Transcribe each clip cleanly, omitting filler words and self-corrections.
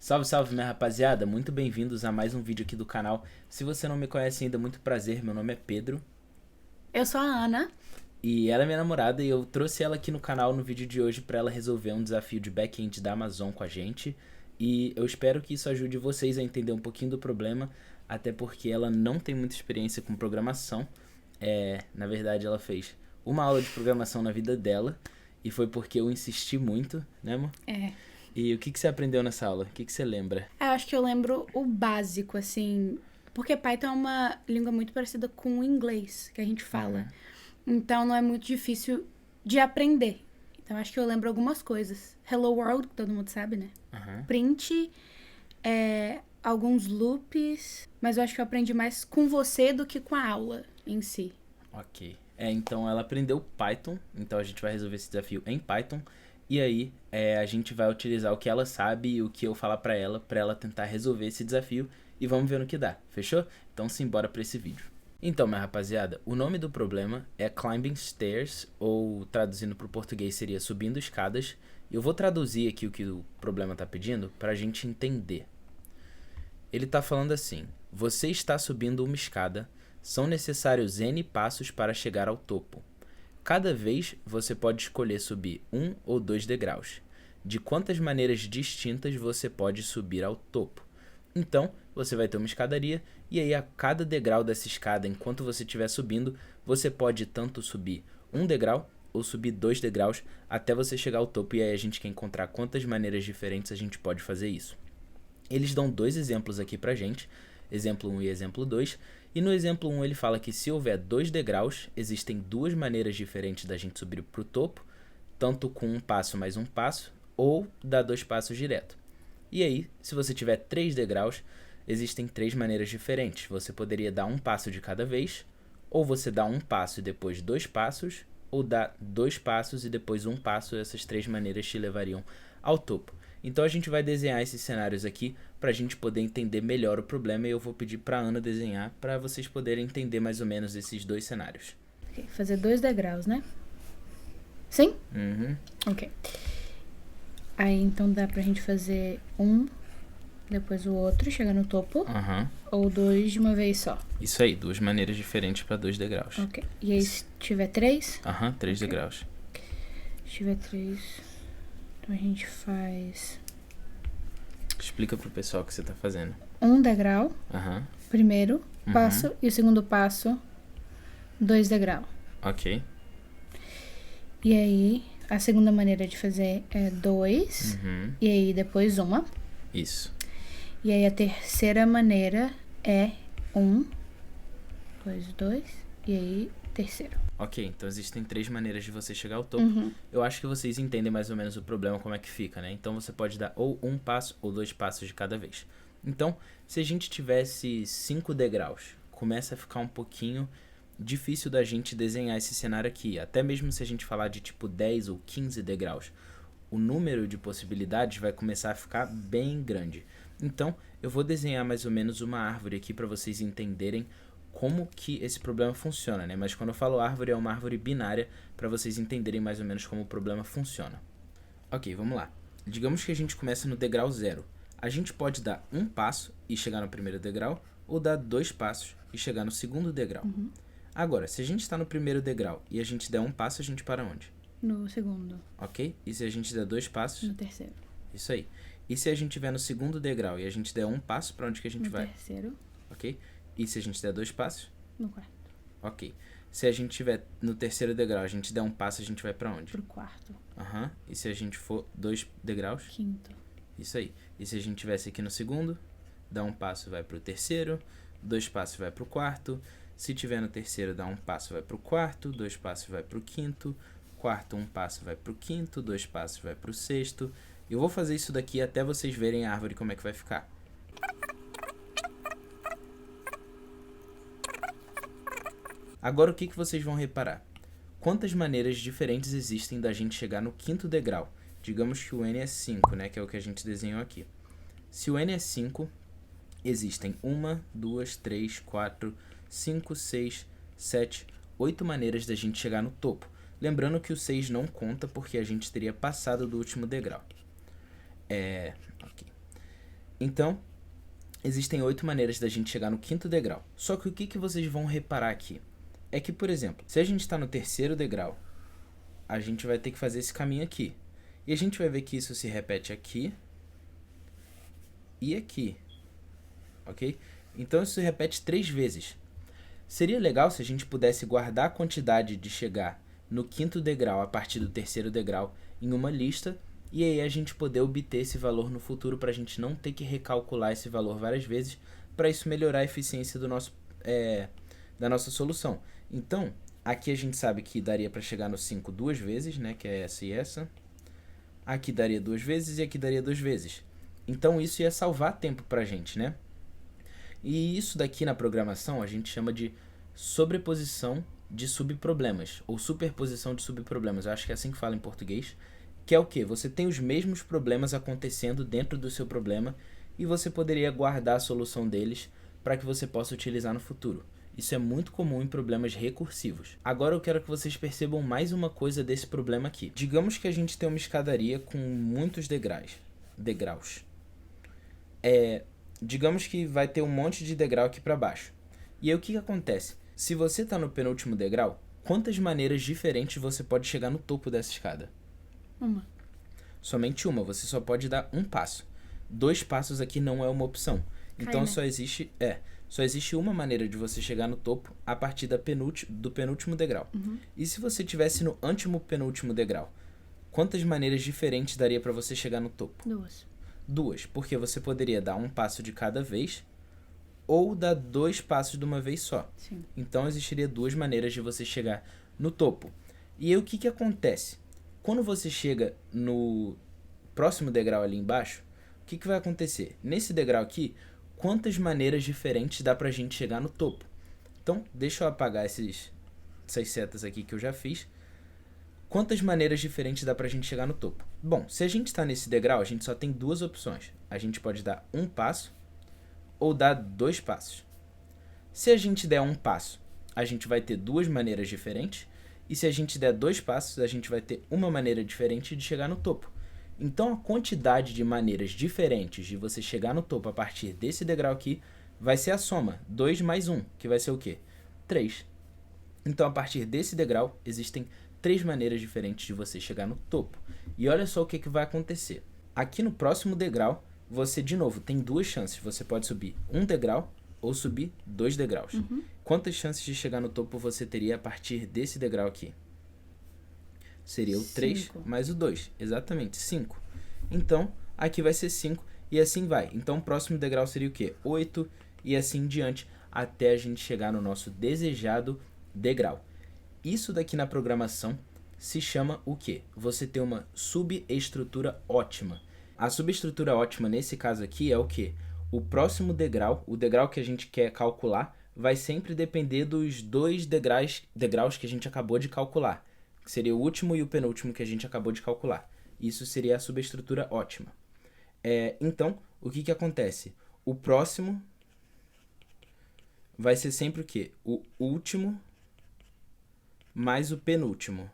Salve, salve, minha rapaziada, muito bem-vindos a mais um vídeo aqui do canal. Se você não me conhece ainda, muito prazer, meu nome é Pedro Eu sou a Ana. e ela é minha namorada e eu trouxe ela aqui no canal no vídeo de hoje para ela resolver um desafio de back-end da Amazon com a gente. E eu espero que isso ajude vocês a entender um pouquinho do problema, até porque ela não tem muita experiência com programação. Na verdade, ela fez uma aula de programação na vida dela e foi porque eu insisti muito, né, amor? É. E o que você aprendeu nessa aula? O que você lembra? Eu acho que eu lembro o básico, assim. Porque Python é uma língua muito parecida com o inglês que a gente fala. Então não é muito difícil de aprender. Então acho que eu lembro algumas coisas. Hello World, que todo mundo sabe, né? Print, alguns loops. Mas eu acho que eu aprendi mais com você do que com a aula em si. Ok. Então ela aprendeu Python, então a gente vai resolver esse desafio em Python. E aí a gente vai utilizar o que ela sabe e o que eu falar pra ela tentar resolver esse desafio. E vamos ver no que dá, fechou? Então simbora pra esse vídeo. Então, minha rapaziada, o nome do problema é Climbing Stairs, ou traduzindo pro português seria Subindo Escadas. Eu vou traduzir aqui o que o problema tá pedindo pra gente entender. Ele tá falando assim: você está subindo uma escada, são necessários N passos para chegar ao topo. Cada vez você pode escolher subir 1 ou 2 degraus. De quantas maneiras distintas você pode subir ao topo? Então, você vai ter uma escadaria e aí a cada degrau dessa escada, enquanto você estiver subindo, você pode tanto subir 1 degrau ou subir 2 degraus até você chegar ao topo, e aí a gente quer encontrar quantas maneiras diferentes a gente pode fazer isso. Eles dão dois exemplos aqui pra gente, exemplo 1 e exemplo 2, e no exemplo 1 ele fala que se houver 2 degraus, existem duas maneiras diferentes da gente subir pro topo, tanto com um passo mais um passo, ou dar 2 passos direto. E aí, se você tiver 3 degraus, existem 3 maneiras diferentes. Você poderia dar um passo de cada vez, ou você dá um passo e depois 2 passos, ou dar 2 passos e depois um passo. Essas 3 maneiras te levariam ao topo. Então a gente vai desenhar esses cenários aqui para a gente poder entender melhor o problema, e eu vou pedir para Ana desenhar para vocês poderem entender mais ou menos esses dois cenários. Ok, fazer 2 degraus, né? Sim? Ok. Aí então dá pra gente fazer um, depois o outro, chegar no topo. Ou 2 de uma vez só. Isso aí, duas maneiras diferentes para 2 degraus. Ok. E aí se tiver 3? 3 degraus. Se tiver 3, então a gente faz Explica pro pessoal o que você tá fazendo. 1 degrau, primeiro passo, e o segundo passo, 2 degrau. Ok. E aí, a segunda maneira de fazer é 2, e aí depois uma. Isso. E aí a terceira maneira é 1, depois 2, e aí terceiro. Ok, então existem 3 maneiras de você chegar ao topo. Eu acho que vocês entendem mais ou menos o problema, como é que fica, né? Então você pode dar ou um passo ou 2 passos de cada vez. Então, se a gente tivesse 5 degraus, começa a ficar um pouquinho difícil da gente desenhar esse cenário aqui. Até mesmo se a gente falar de tipo 10 ou 15 degraus, o número de possibilidades vai começar a ficar bem grande. Então, eu vou desenhar mais ou menos uma árvore aqui para vocês entenderem como que esse problema funciona, né? Mas quando eu falo árvore, é uma árvore binária, para vocês entenderem mais ou menos como o problema funciona. Ok, vamos lá. Digamos que a gente começa no degrau 0. A gente pode dar um passo e chegar no primeiro degrau, ou dar 2 passos e chegar no segundo degrau. Agora, se a gente está no primeiro degrau e a gente der um passo, a gente para onde? No segundo. Ok? E se a gente der 2 passos? No terceiro. Isso aí. E se a gente estiver no segundo degrau e a gente der um passo, para onde que a gente vai? No terceiro. Ok? E se a gente der 2 passos? No quarto. Ok. Se a gente estiver no terceiro degrau, a gente der um passo, a gente vai pra onde? Pro quarto. E se a gente for 2 degraus? Quinto. Isso aí. E se a gente estivesse aqui no segundo, dá um passo, vai pro terceiro, 2 passos, vai pro quarto. Se tiver no terceiro, dá um passo, vai pro quarto, 2 passos, vai pro quinto, quarto, um passo, vai pro quinto, 2 passos, vai pro sexto. Eu vou fazer isso daqui até vocês verem a árvore como é que vai ficar. Agora o que vocês vão reparar? Quantas maneiras diferentes existem da gente chegar no quinto degrau? Digamos que o N é 5, né? Que é o que a gente desenhou aqui. Se o N é 5, existem 1, 2, 3, 4, 5, 6, 7, 8 maneiras da gente chegar no topo. Lembrando que o 6 não conta porque a gente teria passado do último degrau. Ok. Então, existem 8 maneiras da gente chegar no 5º degrau. Só que o que vocês vão reparar aqui? É que, por exemplo, se a gente está no 3º degrau, a gente vai ter que fazer esse caminho aqui. E a gente vai ver que isso se repete aqui e aqui, ok? Então isso se repete 3 vezes. Seria legal se a gente pudesse guardar a quantidade de chegar no 5º degrau a partir do 3º degrau em uma lista, e aí a gente poder obter esse valor no futuro para a gente não ter que recalcular esse valor várias vezes, para isso melhorar a eficiência do da nossa solução. Então, aqui a gente sabe que daria para chegar no 5 2 vezes, né, que é essa e essa. Aqui daria 2 vezes e aqui daria 2 vezes. Então isso ia salvar tempo para a gente, né? E isso daqui na programação a gente chama de sobreposição de subproblemas, ou superposição de subproblemas. Eu acho que é assim que fala em português. Que é o quê? Você tem os mesmos problemas acontecendo dentro do seu problema e você poderia guardar a solução deles para que você possa utilizar no futuro. Isso é muito comum em problemas recursivos. Agora eu quero que vocês percebam mais uma coisa desse problema aqui. Digamos que a gente tem uma escadaria com muitos degraus. Digamos que vai ter um monte de degrau aqui para baixo. E aí o que acontece? Se você está no penúltimo degrau, quantas maneiras diferentes você pode chegar no topo dessa escada? Uma. Somente uma, você só pode dar um passo. 2 passos aqui não é uma opção. Então né? só existe uma maneira de você chegar no topo a partir do penúltimo degrau. E se você estivesse no antepenúltimo degrau, quantas maneiras diferentes daria para você chegar no topo? 2, porque você poderia dar um passo de cada vez ou dar 2 passos de uma vez só. Sim. Então existiria 2 maneiras de você chegar no topo. E aí o que acontece? Quando você chega no próximo degrau ali embaixo, o que vai acontecer? Nesse degrau aqui, quantas maneiras diferentes dá pra gente chegar no topo? Então, deixa eu apagar essas setas aqui que eu já fiz. Quantas maneiras diferentes dá pra gente chegar no topo? Bom, se a gente está nesse degrau, a gente só tem 2 opções. A gente pode dar um passo ou dar 2 passos. Se a gente der um passo, a gente vai ter 2 maneiras diferentes. E se a gente der 2 passos, a gente vai ter uma maneira diferente de chegar no topo. Então a quantidade de maneiras diferentes de você chegar no topo a partir desse degrau aqui vai ser a soma. 2 mais 1, que vai ser o quê? 3. Então a partir desse degrau existem 3 maneiras diferentes de você chegar no topo. E olha só o que vai acontecer. Aqui no próximo degrau, você de novo tem 2 chances. Você pode subir um degrau ou subir 2 degraus. Quantas chances de chegar no topo você teria a partir desse degrau aqui? Seria o 3 mais o 2. Exatamente, 5. Então, aqui vai ser 5 e assim vai. Então, o próximo degrau seria o quê? 8 e assim em diante, até a gente chegar no nosso desejado degrau. Isso daqui na programação se chama o quê? Você ter uma subestrutura ótima. A subestrutura ótima nesse caso aqui é o quê? O próximo degrau, o degrau que a gente quer calcular, vai sempre depender dos 2 degraus que a gente acabou de calcular, que seria o último e o penúltimo que a gente acabou de calcular. Isso seria a subestrutura ótima. Então, o que acontece? O próximo vai ser sempre o quê? O último mais o penúltimo.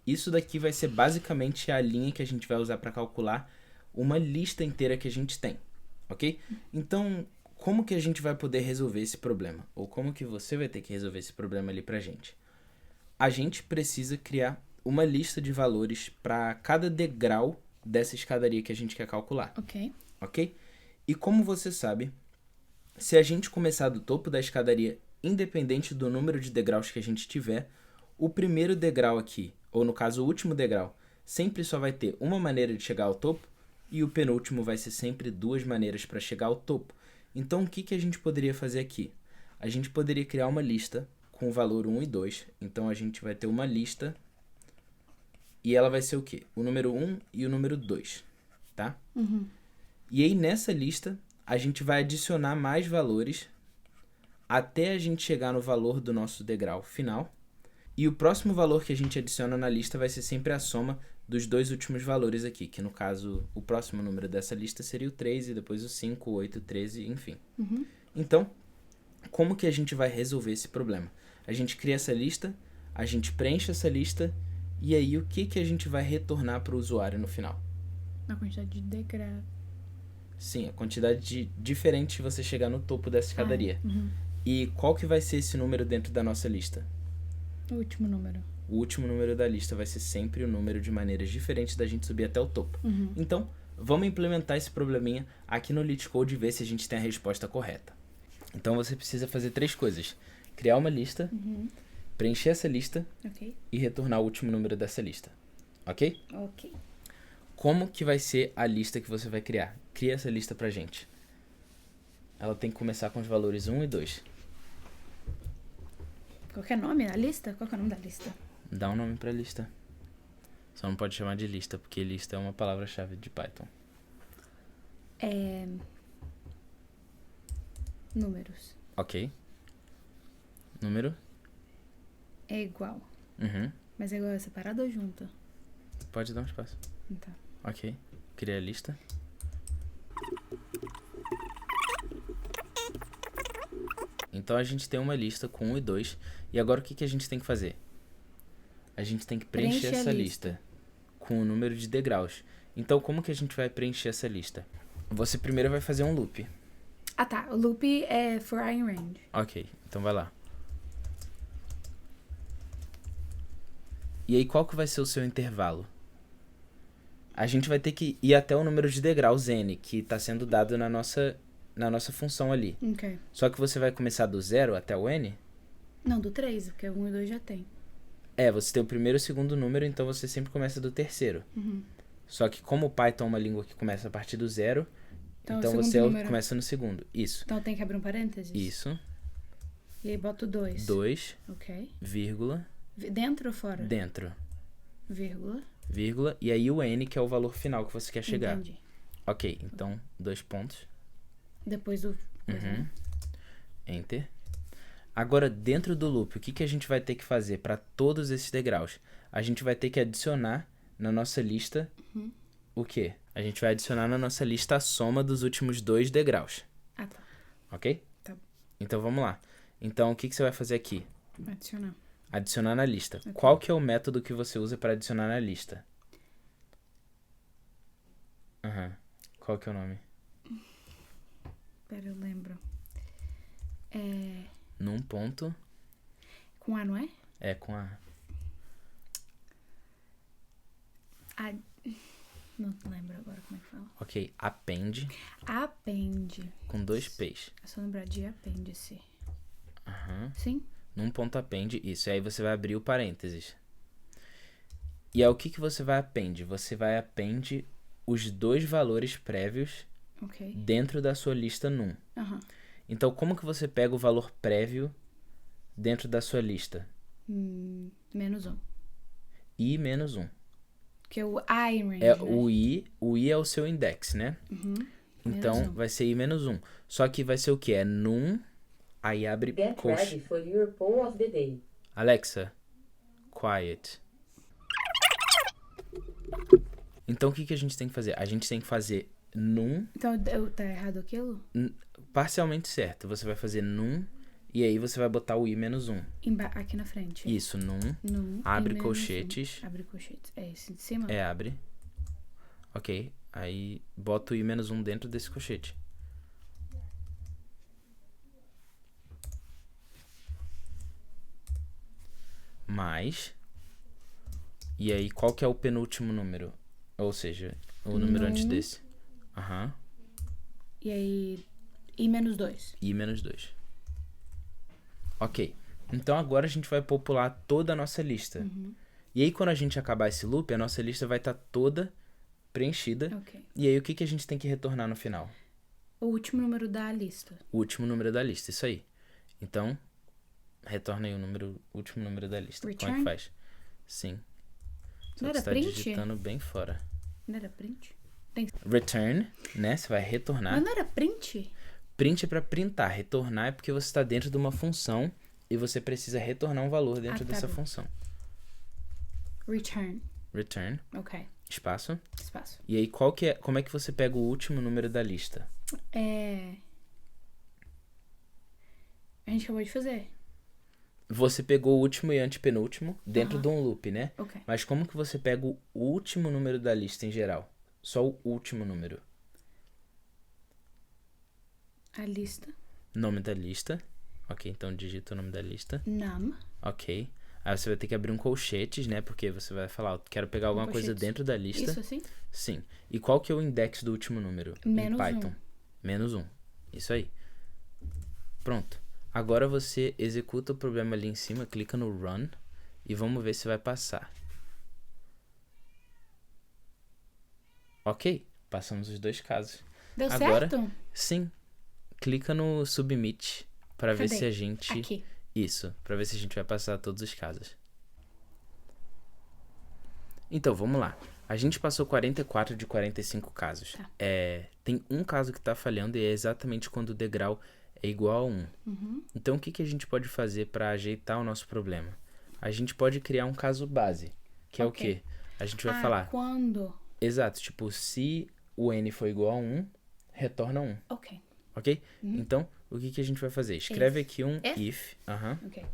Isso daqui vai ser basicamente a linha que a gente vai usar para calcular uma lista inteira que a gente tem. Ok? Então, como que a gente vai poder resolver esse problema? Ou como que você vai ter que resolver esse problema ali pra gente? A gente precisa criar uma lista de valores para cada degrau dessa escadaria que a gente quer calcular. Ok? E como você sabe, se a gente começar do topo da escadaria, independente do número de degraus que a gente tiver, o primeiro degrau aqui, ou no caso o último degrau, sempre só vai ter uma maneira de chegar ao topo, e o penúltimo vai ser sempre 2 maneiras para chegar ao topo. Então, o que a gente poderia fazer aqui? A gente poderia criar uma lista com o valor 1 e 2. Então, a gente vai ter uma lista e ela vai ser o quê? O número 1 e o número 2, tá? E aí, nessa lista, a gente vai adicionar mais valores até a gente chegar no valor do nosso degrau final. E o próximo valor que a gente adiciona na lista vai ser sempre a soma dos 2 últimos valores aqui, que no caso, o próximo número dessa lista seria o 3, e depois o 5, 8, 13, enfim. Então, como que a gente vai resolver esse problema? A gente cria essa lista, a gente preenche essa lista, e aí o que a gente vai retornar para o usuário no final? A quantidade de degrau. Sim, a quantidade de diferente de você chegar no topo dessa escadaria. E qual que vai ser esse número dentro da nossa lista? O último número. O último número da lista vai ser sempre o número de maneiras diferentes da gente subir até o topo. Então, vamos implementar esse probleminha aqui no LeetCode e ver se a gente tem a resposta correta. Então, você precisa fazer 3 coisas. Criar uma lista, preencher essa lista Ok. e retornar o último número dessa lista. Ok? Ok. Como que vai ser a lista que você vai criar? Cria essa lista pra gente. Ela tem que começar com os valores 1 e 2. Qual que é o nome da lista? Qual que é o nome da lista? Dá um nome pra lista. Só não pode chamar de lista, porque lista é uma palavra-chave de Python. Números. Ok. Número? É igual. Uhum. Mas é igual separado ou junto? Pode dar um espaço. Então. Ok. Cria a lista. Então a gente tem uma lista com 1 e 2. E agora o que, que a gente tem que fazer? A gente tem que preencher Preenche a essa lista. lista com o número de degraus. Então como que a gente vai preencher essa lista? Você primeiro vai fazer um loop. Ah, tá. O loop é for i in range. Ok, então vai lá. E aí qual que vai ser o seu intervalo? A gente vai ter que ir até o número de degraus n, que está sendo dado na nossa função ali. Ok. Só que você vai começar do 0 até o n? Não, do 3, porque o 1 e 2 já tem. Você tem o primeiro e o segundo número, então você sempre começa do terceiro. Só que como o Python é uma língua que começa a partir do 0, Então, então o segundo você número. começa no segundo. Isso. Então tem que abrir um parênteses? Isso. E aí bota o 2. 2, Ok. vírgula, Dentro ou fora? dentro, Vírgula. vírgula, e aí o n, que é o valor final que você quer chegar. Entendi. Ok, então 2 pontos. Depois do... Enter. Agora, dentro do loop, o que, que a gente vai ter que fazer para todos esses degraus? A gente vai ter que adicionar na nossa lista o quê? A gente vai adicionar na nossa lista a soma dos últimos 2 degraus. Ah, tá. Ok? Tá. Então, vamos lá. Então, o que, que você vai fazer aqui? Adicionar. Adicionar na lista. Ok. Qual que é o método que você usa para adicionar na lista? Qual que é o nome? Pera, eu lembro. Num ponto. Com A, não é? É com a... A... Não lembro agora como é que fala. Ok, append Append. com 2 P's. É só lembrar de apêndice. Sim? Num ponto append, isso. E aí você vai abrir o parênteses. E aí o que, que você vai append? Você vai append os 2 valores prévios Ok. dentro da sua lista num. Então, como que você pega o valor prévio dentro da sua lista? Menos 1. I menos 1. Que é o I in range, É né? o I é o seu index, né? Então, Menos 1. vai ser I menos 1. Só que vai ser o que? É num, aí abre Get ready for your poll of the day. Alexa, quiet. Então, o que, que a gente tem que fazer? A gente tem que fazer num, Então, tá errado aquilo? parcialmente certo. Você vai fazer num, e aí você vai botar o I menos 1. Aqui na frente. Isso, num. Num, Abre e menos colchetes. 1. Abre colchetes. É esse de cima? É, abre. Ok. Aí bota o I menos 1 dentro desse colchete. Mais. E aí, qual que é o penúltimo número? Ou seja, o número antes desse. E aí, I menos 2. I menos 2. Ok. Então agora a gente vai popular toda a nossa lista. E aí quando a gente acabar esse loop, a nossa lista vai estar toda preenchida. Ok. E aí o que, que a gente tem que retornar no final? O último número da lista. O último número da lista, isso aí. Então, retorna aí o último número da lista. Como é Return? que faz? Sim. Só Não que era você tá print? digitando bem fora. Não era print? Return, né? Você vai retornar. Mas não era print? Print é pra printar. Retornar é porque você está dentro de uma função e você precisa retornar um valor dentro tá dessa bom. função. Return. Return, Ok. espaço. Espaço. E aí, como é que você pega o último número da lista? A gente acabou de fazer. Você pegou o último e antepenúltimo dentro de um loop, né? Ok. Mas como que você pega o último número da lista em geral? Só o último número. A lista. Nome da lista. Ok, então digita o nome da lista. Num. Ok. Aí você vai ter que abrir um colchetes, né? Porque você vai falar, quero pegar alguma coisa colchetes. dentro da lista. Isso assim? Sim. E qual que é o index do último número? Em Menos Python? -1. Isso aí. Pronto. Agora você executa o problema ali em cima, clica no Run e vamos ver se vai passar. Ok. Passamos os 2 casos. Deu Agora, certo? sim. Clica no Submit para ver Cadê? se a gente... Aqui. Isso, para ver se a gente vai passar todos os casos. Então, vamos lá. A gente passou 44 de 45 casos. Tá. Tem um caso que está falhando e é exatamente quando o degrau é igual a 1. Então, o que a gente pode fazer para ajeitar o nosso problema? A gente pode criar um caso base, que é o quê? A gente vai falar... Quando? Exato, tipo, se o n for igual a 1, retorna 1. Ok. Ok? Então, o que a gente vai fazer? Escreve aqui um if, Ok.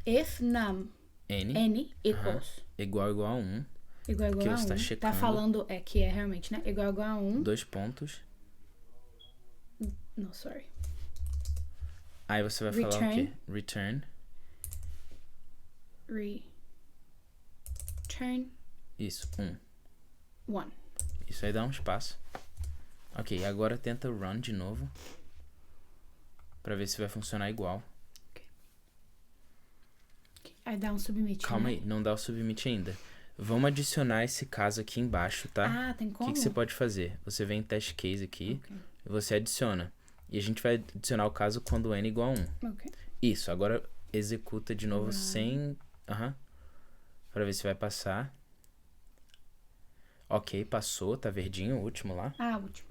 If num n equals igual a 1, igual que a você 1. tá Tá checando. falando que é realmente, né? Igual a 1. 2 pontos. No, sorry. Aí você vai falar o quê? Return. Return Isso, 1. 1. Isso aí dá um espaço. Ok, agora tenta run de novo. Pra ver se vai funcionar igual. Aí dá um submit, Calma né? aí, não dá o submit ainda. Vamos adicionar esse caso aqui embaixo, tá? Ah, tem O como? que você pode fazer? Você vem em test case aqui, Ok. e você adiciona. E a gente vai adicionar o caso quando n igual a 1. Ok. Isso, agora executa de novo sem... Pra ver se vai passar. Ok, passou, tá verdinho o último lá. Ah, último.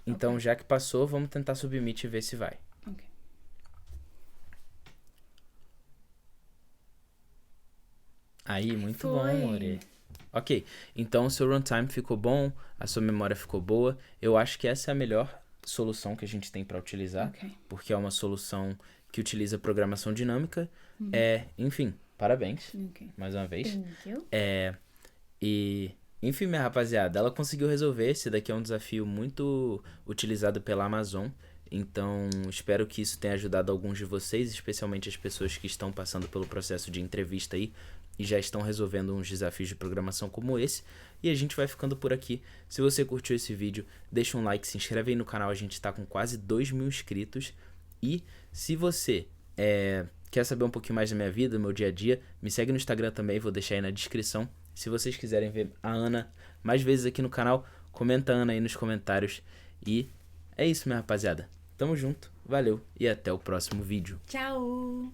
Então, já que passou, vamos tentar submit e ver se vai. Ok. Aí, muito Foi. bom, More. Ok, então o seu runtime ficou bom, a sua memória ficou boa. Eu acho que essa é a melhor solução que a gente tem para utilizar, Ok. porque é uma solução que utiliza programação dinâmica. Enfim, parabéns, Ok. mais uma vez. Thank you. Enfim, minha rapaziada, ela conseguiu resolver. Esse daqui é um desafio muito utilizado pela Amazon. Então, espero que isso tenha ajudado alguns de vocês, especialmente as pessoas que estão passando pelo processo de entrevista aí e já estão resolvendo uns desafios de programação como esse. E a gente vai ficando por aqui. Se você curtiu esse vídeo, deixa um like, se inscreve aí no canal. A gente está com quase 2.000 inscritos. E se você quer saber um pouquinho mais da minha vida, do meu dia a dia, me segue no Instagram também, vou deixar aí na descrição. Se vocês quiserem ver a Ana mais vezes aqui no canal, comenta a Ana aí nos comentários. E é isso, minha rapaziada. Tamo junto, valeu e até o próximo vídeo. Tchau.